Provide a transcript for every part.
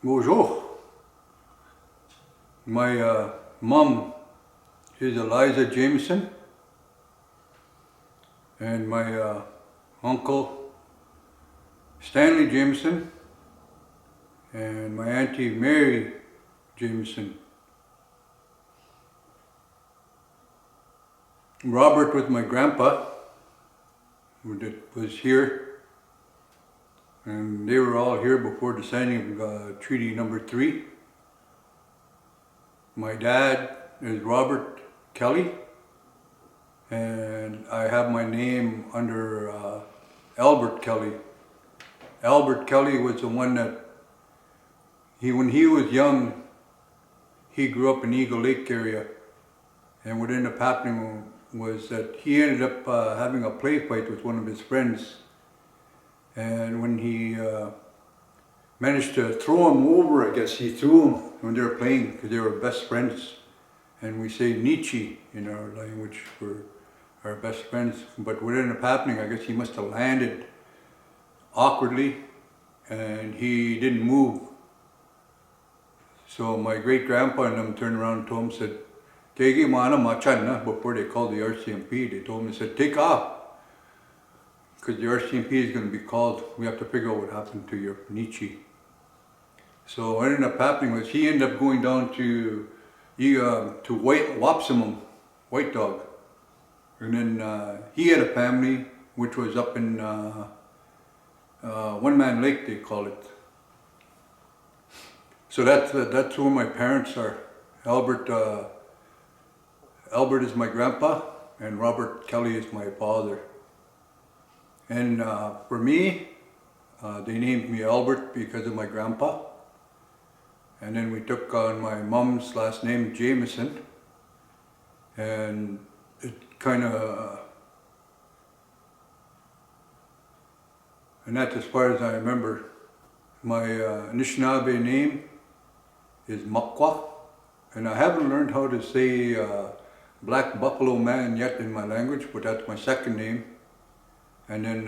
Bonjour. My mom is Eliza Jamieson, and my uncle Stanley Jamieson, and my auntie Mary Jamieson. Robert was my grandpa, who was here, and they were all here before the signing of Treaty Number 3. My dad is Robert Kelly, and I have my name under Albert Kelly. Albert Kelly was the one that, when he was young, he grew up in Eagle Lake area, and what ended up happening was that he ended up having a play fight with one of his friends, and when he managed to throw him over, I guess he threw him when they were playing, because they were best friends, and we say Nietzsche in our language for our best friends. But what ended up happening, I guess he must have landed awkwardly and he didn't move. So my great grandpa and them turned around and told him, said, "Kegi mana machan," before they called the RCMP, they told him, said, "Take off, because the RCMP is going to be called. We have to figure out what happened to your Nietzsche." So what ended up happening was he ended up going down to Wapsimum, White Dog. And then he had a family which was up in One Man Lake, they call it. So that's where my parents are. Albert is my grandpa, and Robert Kelly is my father. And for me, they named me Albert because of my grandpa. And then we took on my mom's last name, Jamieson. And it kind of, and that's as far as I remember. My Anishinaabe name is Makwa. And I haven't learned how to say Black Buffalo Man yet in my language, but that's my second name. And then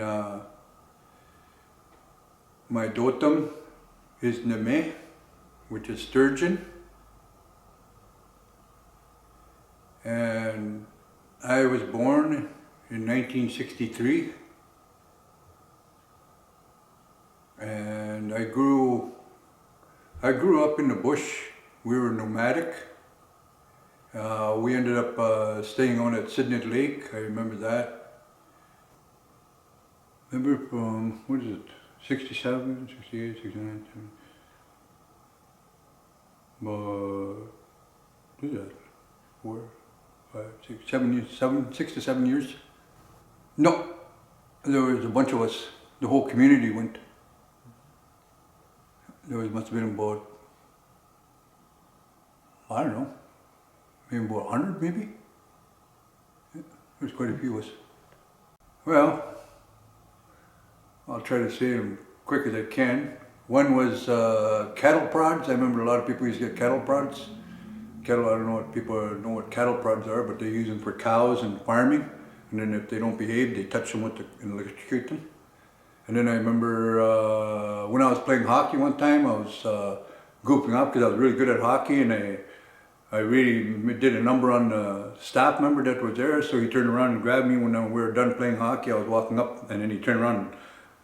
my dotum is Neme, which is sturgeon. And I was born in 1963. And I grew up in the bush. We were nomadic. We ended up staying on at Sidney Lake. I remember that. Remember from, what is it, 67, 68, 69, 70. What is that? 4, 5, 6, 7 years, 6 to 7 years? No, there was a bunch of us. The whole community went. Must have been about, I don't know, maybe about 100 maybe? Yeah, there's quite a few of us. Well, I'll try to say them quick as I can. One was cattle prods. I remember a lot of people used to get cattle prods. Cattle, I don't know if people know what cattle prods are, but they use them for cows and farming. And then if they don't behave, they touch them and electrocute them. And then I remember when I was playing hockey one time, I was goofing up because I was really good at hockey, and I really did a number on the staff member that was there. So he turned around and grabbed me when we were done playing hockey. I was walking up, and then he turned around and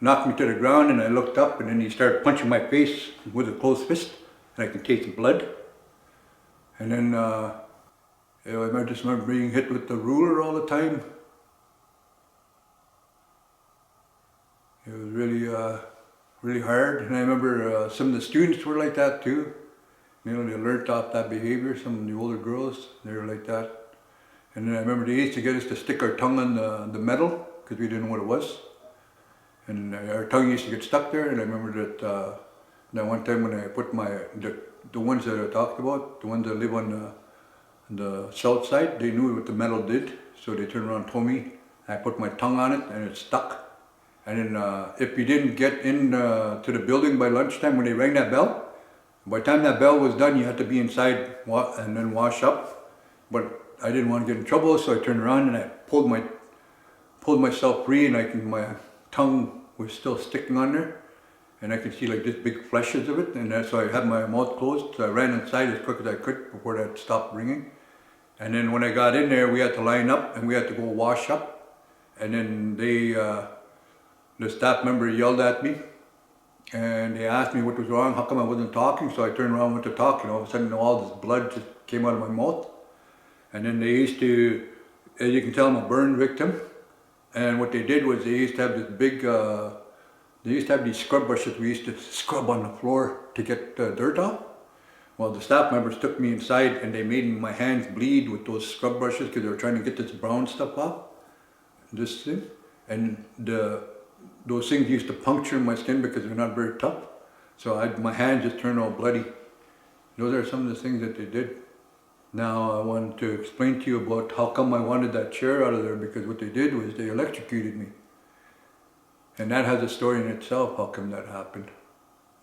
knocked me to the ground, and I looked up, and then he started punching my face with a closed fist, and I could taste the blood. And then I just remember being hit with the ruler all the time. It was really hard. And I remember some of the students were like that too. You know, they learned off that behavior. Some of the older girls, they were like that. And then I remember they used to get us to stick our tongue on the metal because we didn't know what it was. And our tongue used to get stuck there. And I remember that one time when I put the ones that I talked about, the ones that live on the south side, they knew what the metal did. So they turned around and told me. I put my tongue on it and it stuck. And then if you didn't get in to the building by lunchtime when they rang that bell, by the time that bell was done, you had to be inside and then wash up. But I didn't want to get in trouble, so I turned around and I pulled myself free, and my tongue was still sticking on there. and I could see like this big flashes of it, and so I had my mouth closed, so I ran inside as quick as I could before that stopped ringing. And then when I got in there, we had to line up and we had to go wash up. And then the staff member yelled at me and they asked me what was wrong, how come I wasn't talking. So I turned around and went to talk, and all of a sudden all this blood just came out of my mouth. And then they used to, as you can tell, I'm a burn victim. And what they did was they used to have this big, they used to have these scrub brushes we used to scrub on the floor to get dirt off. Well, the staff members took me inside and they made my hands bleed with those scrub brushes because they were trying to get this brown stuff off, this thing. And those things used to puncture my skin because they're not very tough. So my hands just turned all bloody. Those are some of the things that they did. Now I wanted to explain to you about how come I wanted that chair out of there, because what they did was they electrocuted me. And that has a story in itself, how come that happened.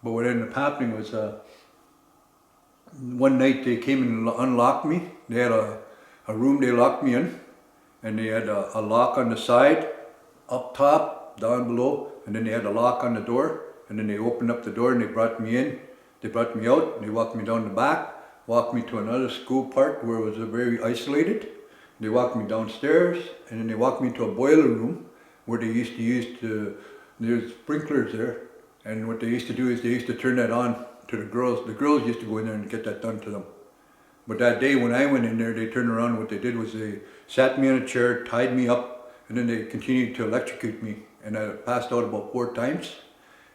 But what ended up happening was one night they came and unlocked me. They had a room they locked me in, and they had a lock on the side, up top, down below, and then they had a lock on the door, and then they opened up the door and they brought me in. They brought me out, and they walked me down the back, walked me to another school part where it was very isolated. They walked me downstairs, and then they walked me to a boiler room where they used to use there's sprinklers there, and what they used to do is they used to turn that on to the girls. The girls used to go in there and get that done to them. But that day when I went in there, they turned around and what they did was they sat me on a chair, tied me up, and then they continued to electrocute me. And I passed out about 4 times.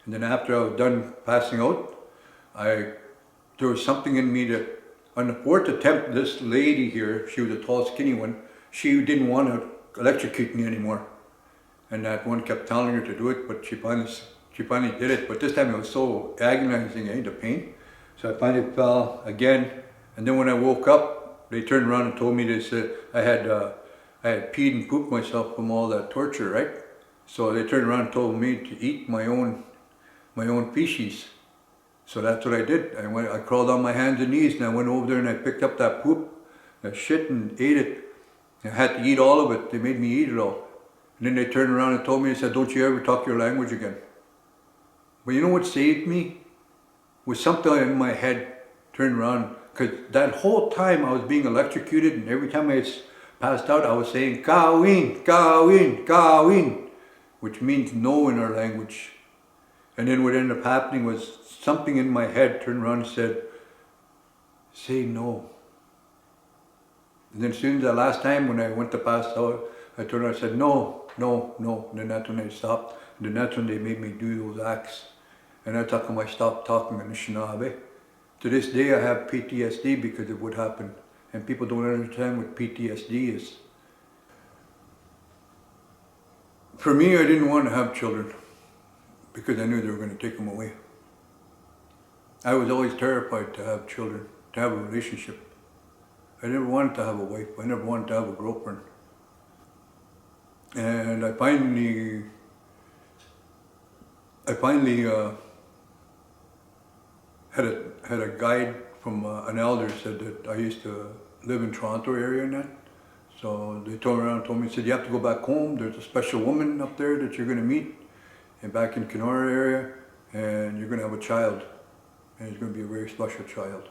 And then after I was done passing out, there was something in me that, on the 4th attempt, this lady here, she was a tall, skinny one, she didn't want to electrocute me anymore. And that one kept telling her to do it, but she finally did it. But this time it was so agonizing, the pain. So I finally fell again. And then when I woke up, they turned around and told me they said I had peed and pooped myself from all that torture, right? So they turned around and told me to eat my own feces. So that's what I did. I crawled on my hands and knees, and I went over there and I picked up that poop, that shit, and ate it. I had to eat all of it. They made me eat it all. And then they turned around and told me, they said, don't you ever talk your language again. But you know what saved me? Was something in my head turned around. Because that whole time I was being electrocuted, and every time I passed out, I was saying, Kawin, Kawin, Kawin, which means no in our language. And then what ended up happening was something in my head turned around and said, say no. And then as soon as the last time when I went to pass out, I turned around and said, no, no, no. And then that's when they stopped. And then that's when they made me do those acts. And that's how come I stopped talking Anishinaabe. To this day I have PTSD because of what happened. And people don't understand what PTSD is. For me, I didn't want to have children because I knew they were going to take them away. I was always terrified to have children, to have a relationship. I never wanted to have a wife. I never wanted to have a girlfriend. And I finally had a guide from an elder said that I used to live in Toronto area and that. So they turned around and told me, said, you have to go back home. There's a special woman up there that you're going to meet and back in Kenora area, and you're going to have a child. And he's going to be a very special child.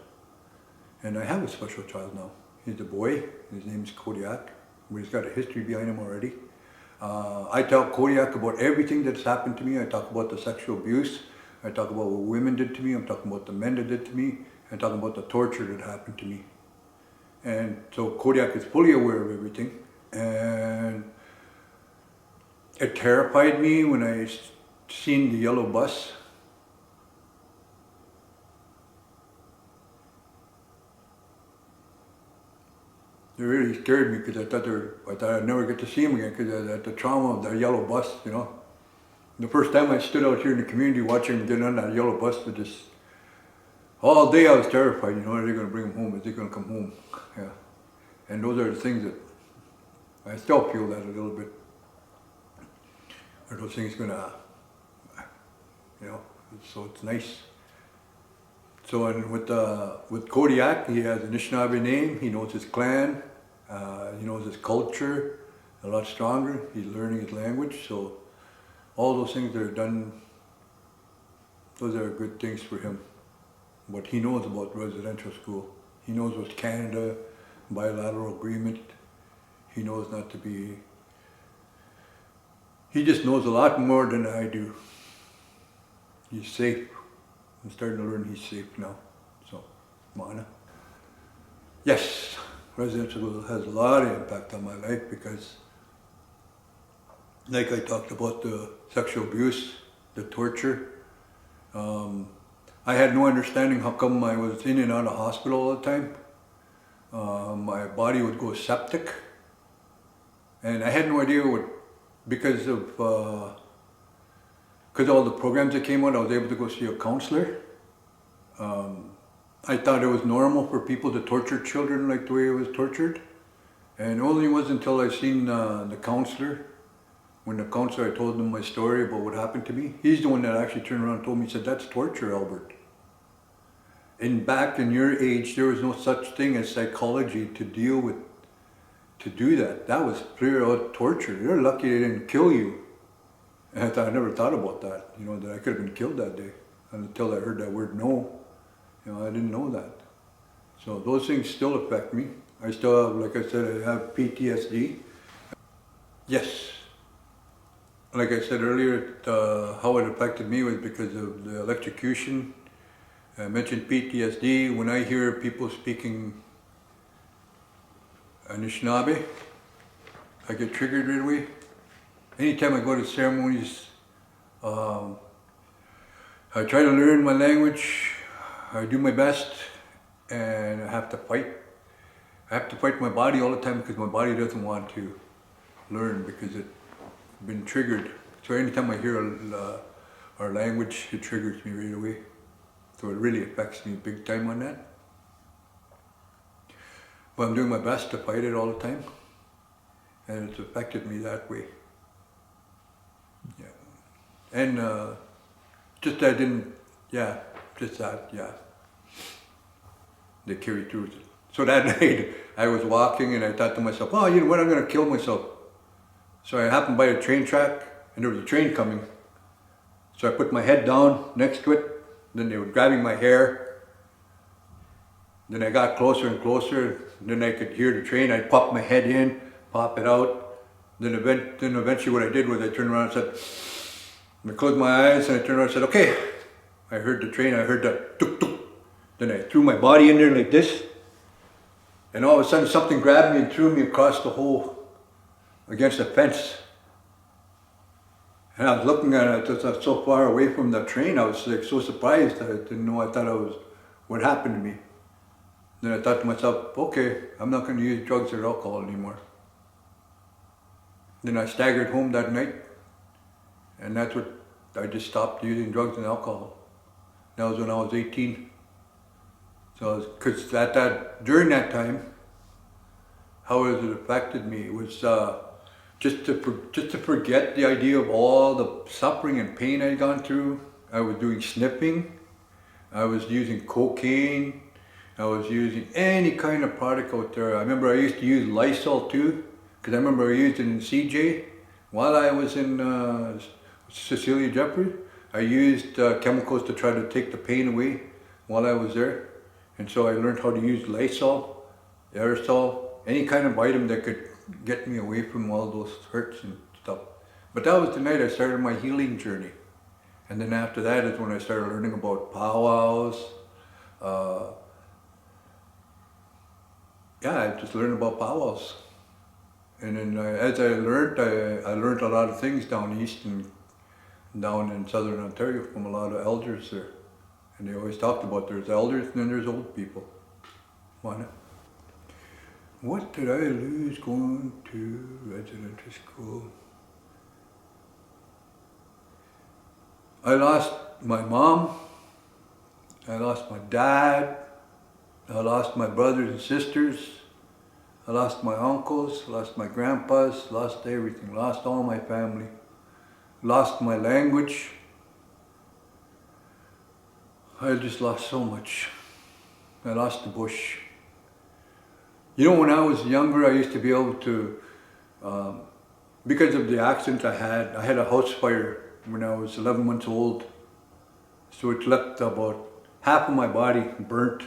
And I have a special child now. He's a boy. His name is Kodiak. He's got a history behind him already. I tell Kodiak about everything that's happened to me. I talk about the sexual abuse. I talk about what women did to me. I'm talking about the men that did to me. I'm talking about the torture that happened to me. And so Kodiak is fully aware of everything. And it terrified me when I seen the yellow bus. It really scared me because I thought I'd never get to see him again because of the trauma of that yellow bus, you know. The first time I stood out here in the community watching him get on that yellow bus, but just all day I was terrified, you know, are they going to bring him home? Is he going to come home? Yeah. And those are the things that I still feel that a little bit. Are those things going to, you know, so it's nice. So and with Kodiak, he has an Anishinaabe name, he knows his clan, he knows his culture a lot stronger, he's learning his language, so all those things that are done those are good things for him. What he knows about residential school. He knows what's Canada, bilateral agreement. He knows not to be, he just knows a lot more than I do. He's safe. I'm starting to learn he's safe now. So, Mana. Yes, residential school has a lot of impact on my life because, like I talked about the sexual abuse, the torture. I had no understanding how come I was in and out of hospital all the time. My body would go septic. And I had no idea what, because all the programs that came out, I was able to go see a counselor. I thought it was normal for people to torture children like the way it was tortured. And it only was until I seen the counselor. When the counselor, I told him my story about what happened to me. He's the one that actually turned around and told me, he said, that's torture, Albert. And back in your age, there was no such thing as psychology to deal with, to do that. That was pure out torture. You're lucky they didn't kill you. And I never thought about that, you know, that I could have been killed that day. Until I heard that word no, you know, I didn't know that. So those things still affect me. I still have, like I said, I have PTSD. Yes. Like I said earlier, how it affected me was because of the electrocution. I mentioned PTSD. When I hear people speaking Anishinaabe, I get triggered right away. Anytime I go to ceremonies, I try to learn my language. I do my best, and I have to fight. I have to fight my body all the time because my body doesn't want to learn because it's been triggered. So anytime I hear our language, it triggers me right away. So it really affects me big time on that. But I'm doing my best to fight it all the time. And it's affected me that way. Yeah. And just that they carry through. So that night, I was walking and I thought to myself, oh, you know what, I'm going to kill myself. So I happened by a train track and there was a train coming. So I put my head down next to it. Then they were grabbing my hair. Then I got closer and closer. Then I could hear the train. I popped my head in, pop it out. Then eventually what I did was I turned around and said, I closed my eyes and I turned around and said, okay. I heard the train, I heard the tuk tuk. Then I threw my body in there like this. And all of a sudden something grabbed me and threw me across the hole against the fence. And I was looking at it, I was so far away from the train, I was like so surprised that I didn't know, I thought I was, what happened to me. Then I thought to myself, okay, I'm not going to use drugs or alcohol anymore. Then I staggered home that night, and that's what, I just stopped using drugs and alcohol. That was when I was 18. So, because during that time, how it affected me was just to forget the idea of all the suffering and pain I'd gone through. I was doing sniffing, I was using cocaine, I was using any kind of product out there. I remember I used to use Lysol too, because I remember I used it in CJ. While I was in Cecilia Jeffrey, I used chemicals to try to take the pain away while I was there. And so I learned how to use Lysol, aerosol, any kind of item that could get me away from all those hurts and stuff. But that was the night I started my healing journey. And then after that is when I started learning about powwows. I just learned about powwows. And then as I learned a lot of things down east and down in southern Ontario from a lot of elders there. And they always talked about there's elders and then there's old people. What did I lose going to residential school? I lost my mom, I lost my dad, I lost my brothers and sisters, I lost my uncles, lost my grandpas, lost everything, lost all my family, lost my language. I just lost so much. I lost the bush. You know, when I was younger, I used to be able to, because of the accident I had a house fire when I was 11 months old. So it left about half of my body burnt.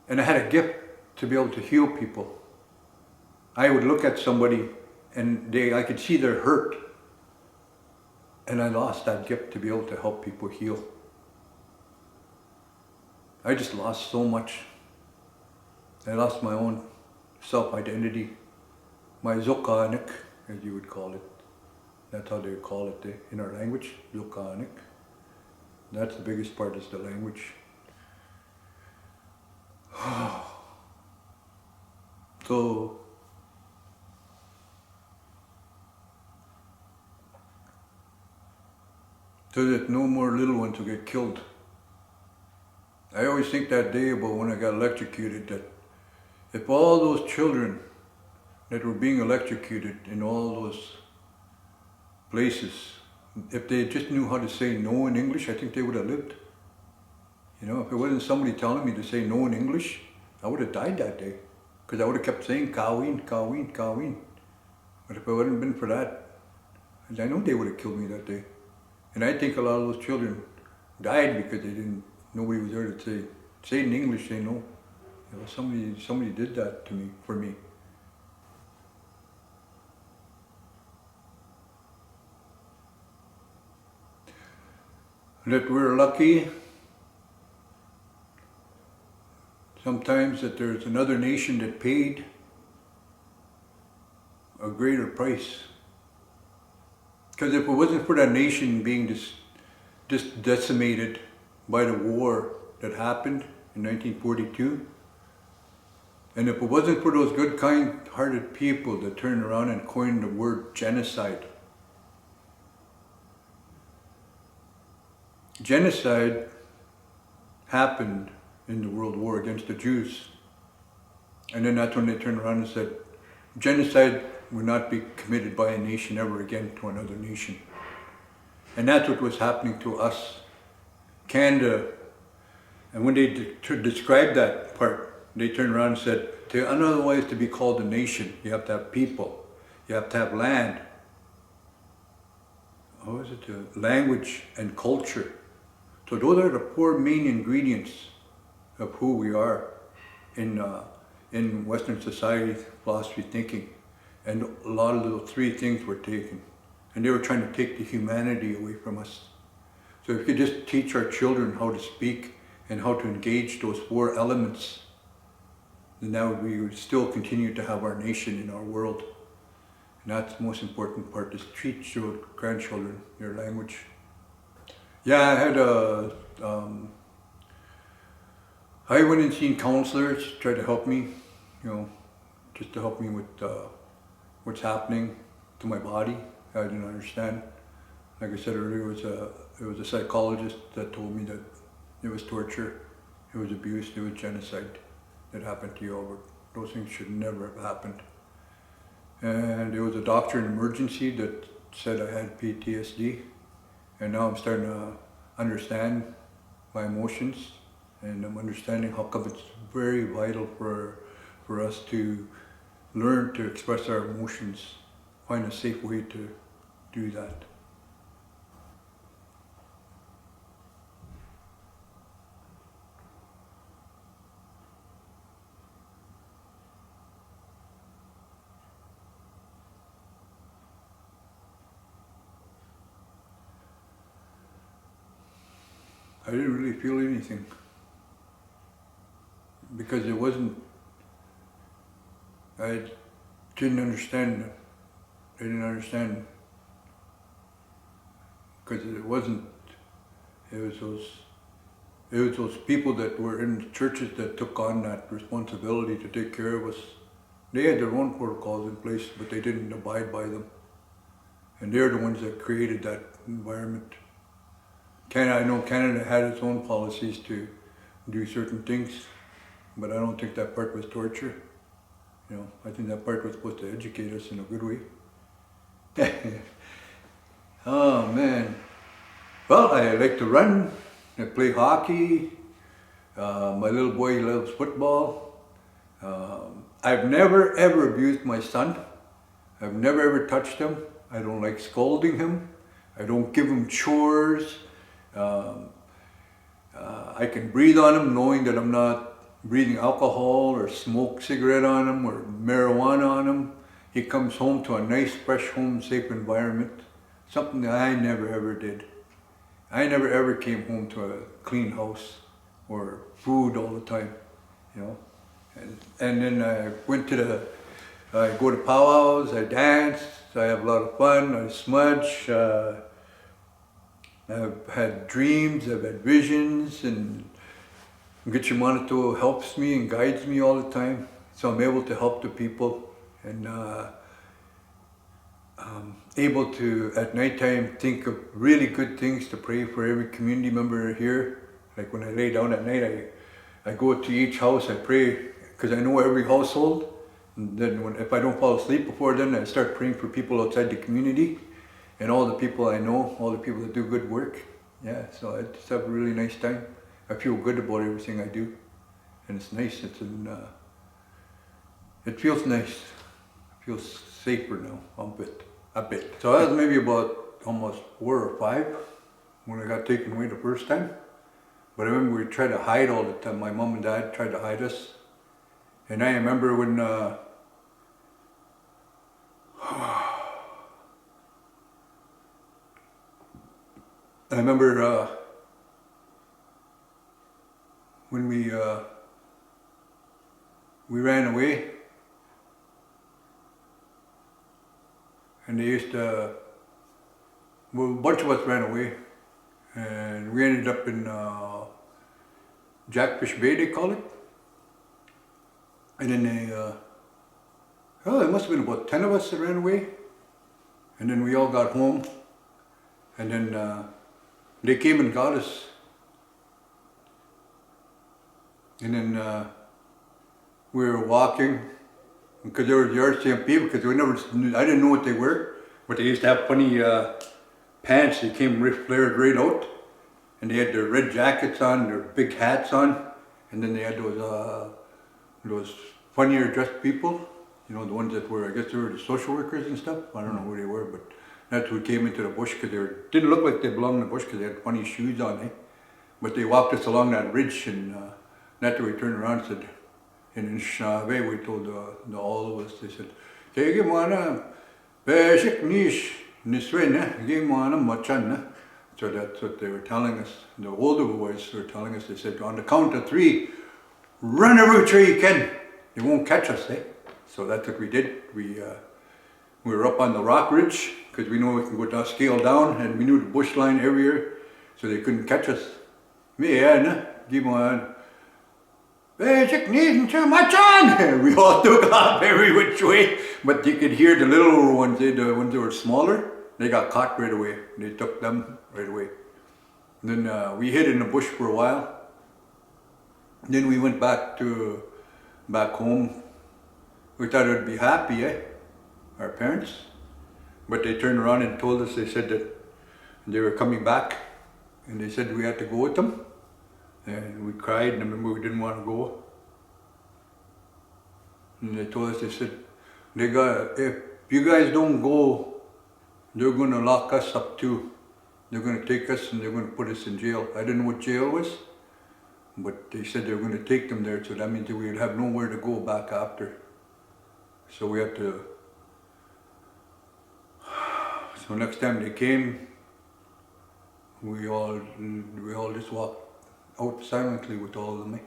And I had a gift to be able to heal people. I would look at somebody and I could see their hurt. And I lost that gift to be able to help people heal. I just lost so much. I lost my own self-identity, my zokaanik, as you would call it. That's how they call it in our language, zokaanik. That's the biggest part, is the language. So that no more little ones will get killed. I always think that day about when I got electrocuted, that if all those children that were being electrocuted in all those places, if they just knew how to say no in English, I think they would have lived. You know, if it wasn't somebody telling me to say no in English, I would have died that day. Because I would have kept saying Kawin, Kawin, Kawin. But if it hadn't been for that, I know they would have killed me that day. And I think a lot of those children died because nobody was there to say it in English, say no. You know, somebody did that to me, for me. That we're lucky sometimes that there's another nation that paid a greater price. Because if it wasn't for that nation being just decimated by the war that happened in 1942, and if it wasn't for those good, kind-hearted people that turned around and coined the word genocide. Genocide happened in the World War against the Jews. And then that's when they turned around and said, genocide will not be committed by a nation ever again to another nation. And that's what was happening to us, Canada. And when they described that part, they turned around and said, to otherwise to be called a nation, you have to have people, you have to have land. How is it? Language and culture. So those are the four main ingredients of who we are in Western society, philosophy, thinking. And a lot of those three things were taken. And they were trying to take the humanity away from us. So if we could just teach our children how to speak and how to engage those four elements, then now we would still continue to have our nation in our world. And that's the most important part, is teach your grandchildren your language. Yeah, I went and seen counselors, tried to help me, you know, just to help me with what's happening to my body. I didn't understand. Like I said earlier, it was a psychologist that told me that it was torture, it was abuse, it was genocide that happened to you. Albert. Those things should never have happened. And there was a doctor in emergency that said I had PTSD. And now I'm starting to understand my emotions, and I'm understanding how come it's very vital for us to learn to express our emotions, find a safe way to do that. I didn't really feel anything because it wasn't, I didn't understand. I didn't understand because it was those people that were in the churches that took on that responsibility to take care of us. They had their own protocols in place, but they didn't abide by them. And they're the ones that created that environment. I know Canada had its own policies to do certain things, but I don't think that part was torture. You know, I think that part was supposed to educate us in a good way. Oh man. Well, I like to run, I play hockey, my little boy loves football. I've never ever abused my son. I've never ever touched him. I don't like scolding him. I don't give him chores. Um, I can breathe on him knowing that I'm not breathing alcohol or smoke cigarette on him or marijuana on him. He comes home to a nice, fresh home, safe environment. Something that I never ever did. I never ever came home to a clean house or food all the time, you know. And then I went to I go to powwows, I dance, I have a lot of fun, I smudge. I've had dreams, I've had visions, and Niisaachewan helps me and guides me all the time. So I'm able to help the people and able to, at nighttime, think of really good things to pray for every community member here. Like when I lay down at night, I go to each house, I pray, because I know every household. And then if I don't fall asleep before then, I start praying for people outside the community and all the people I know, all the people that do good work. Yeah, so I just have a really nice time. I feel good about everything I do. And it's nice, it feels nice. It feels safer now, a bit. So that was maybe about almost 4 or 5 when I got taken away the first time. But I remember we tried to hide all the time. My mom and dad tried to hide us. And I remember when when we ran away, and they used to, well, a bunch of us ran away, and we ended up in Jackfish Bay, they call it. And then there must have been about 10 of us that ran away. And then we all got home. And then they came and got us. And then we were walking, because there were yard sale people, because I didn't know what they were, but they used to have funny pants. They came flared right out. And they had their red jackets on, their big hats on. And then they had those funnier dressed people, you know, the ones that were, I guess they were the social workers and stuff. I don't know who they were, but that's who came into the bush, because they didn't look like they belonged in the bush because they had funny shoes on, eh? But they walked us along that ridge, and after we turned around and said, in Anishinaabe, we told all of us, they said, so that's what they were telling us. The older boys were telling us, they said, on the count of 3, run every tree you can. They won't catch us, eh? So that's what we did. We were up on the rock ridge, because we know we can go down, scale down, and we knew the bush line everywhere, so they couldn't catch us. We all took off every which way, but you could hear the little ones, the ones that were smaller, they got caught right away. They took them right away. And then we hid in the bush for a while. Then we went back home. We thought it would be happy, eh? Our parents. But they turned around and told us, they said that they were coming back, and they said we had to go with them. And we cried, and I remember we didn't want to go. And they told us, they said, if you guys don't go, they're going to lock us up too. They're going to take us and they're going to put us in jail. I didn't know what jail was, but they said they were going to take them there, so that means that we would have nowhere to go back after. So we had to, so next time they came, we all just walked out silently with all of them.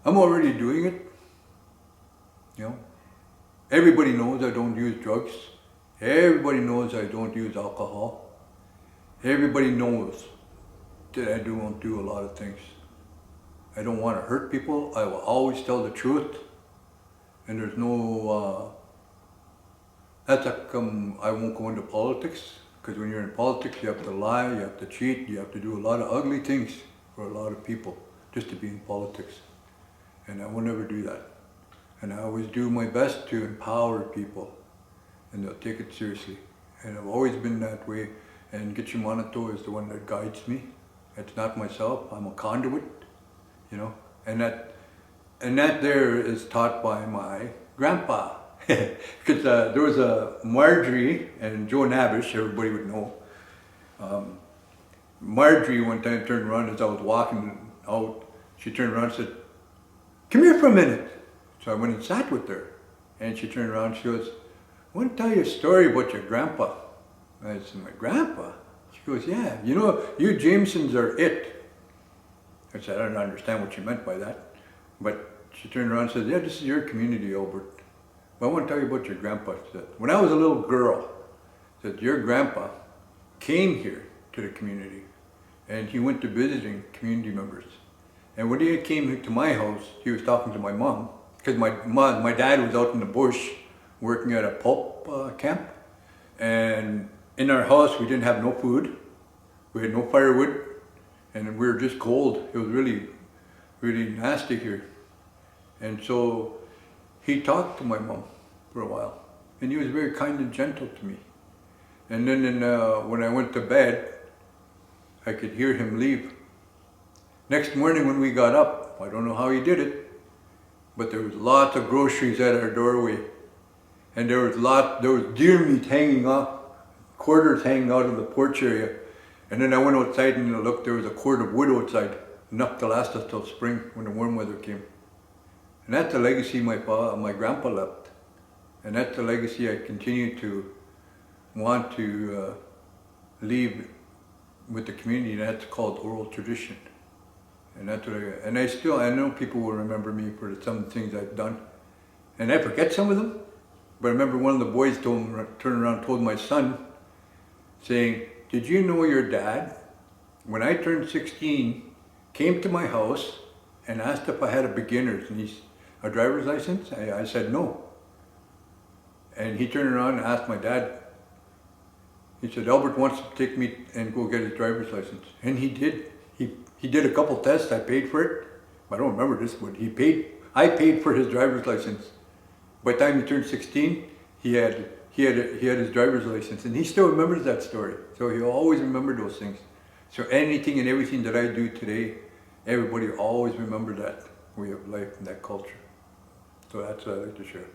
I'm already doing it, you know. Everybody knows I don't use drugs. Everybody knows I don't use alcohol. Everybody knows that I don't do a lot of things. I don't want to hurt people. I will always tell the truth. And there's no, that's how I won't go into politics. Because when you're in politics, you have to lie, you have to cheat, you have to do a lot of ugly things for a lot of people just to be in politics. And I will never do that. And I always do my best to empower people, and they'll take it seriously. And I've always been that way, and Niisaachewan is the one that guides me. It's not myself, I'm a conduit, you know. And that there is taught by my grandpa. Because there was a Marjorie and Joe Nabish, everybody would know. Marjorie one time turned around as I was walking out. She turned around and said, "Come here for a minute." So I went and sat with her. And she turned around and she goes, "I want to tell you a story about your grandpa." I said, "My grandpa?" She goes, "Yeah, you know, you Jamiesons are it." I said, "I don't understand what you meant by that." But she turned around and said, "Yeah, this is your community, Albert. But I want to tell you about your grandpa." She said, "When I was a little girl," said, "your grandpa came here to the community and he went to visiting community members. And when he came to my house, he was talking to my mom, because my dad was out in the bush working at a pulp camp. And in our house, we didn't have no food. We had no firewood, and we were just cold. It was really, really nasty here. And so he talked to my mom for a while, and he was very kind and gentle to me. And then when I went to bed, I could hear him leave. Next morning when we got up, I don't know how he did it, but there was lots of groceries at our doorway. And there was deer meat hanging off, quarters hanging out of the porch area. And then I went outside and I looked, there was a cord of wood outside, enough to last us till spring when the warm weather came. And that's the legacy my grandpa left. And that's the legacy I continue to want to leave with the community, and that's called oral tradition. And that's what I know people will remember me for some of the things I've done. And I forget some of them, but I remember one of the boys turned around and told my son, saying, "Did you know your dad, when I turned 16, came to my house and asked if I had a driver's license?" I said no. And he turned around and asked my dad. He said, "Albert wants to take me and go get his driver's license." And he did. He did a couple tests. I paid for it. I don't remember this, but I paid for his driver's license. By the time he turned 16, he had his driver's license, and he still remembers that story. So he'll always remember those things. So anything and everything that I do today, everybody always remember that way of life and that culture. So that's what I like to share.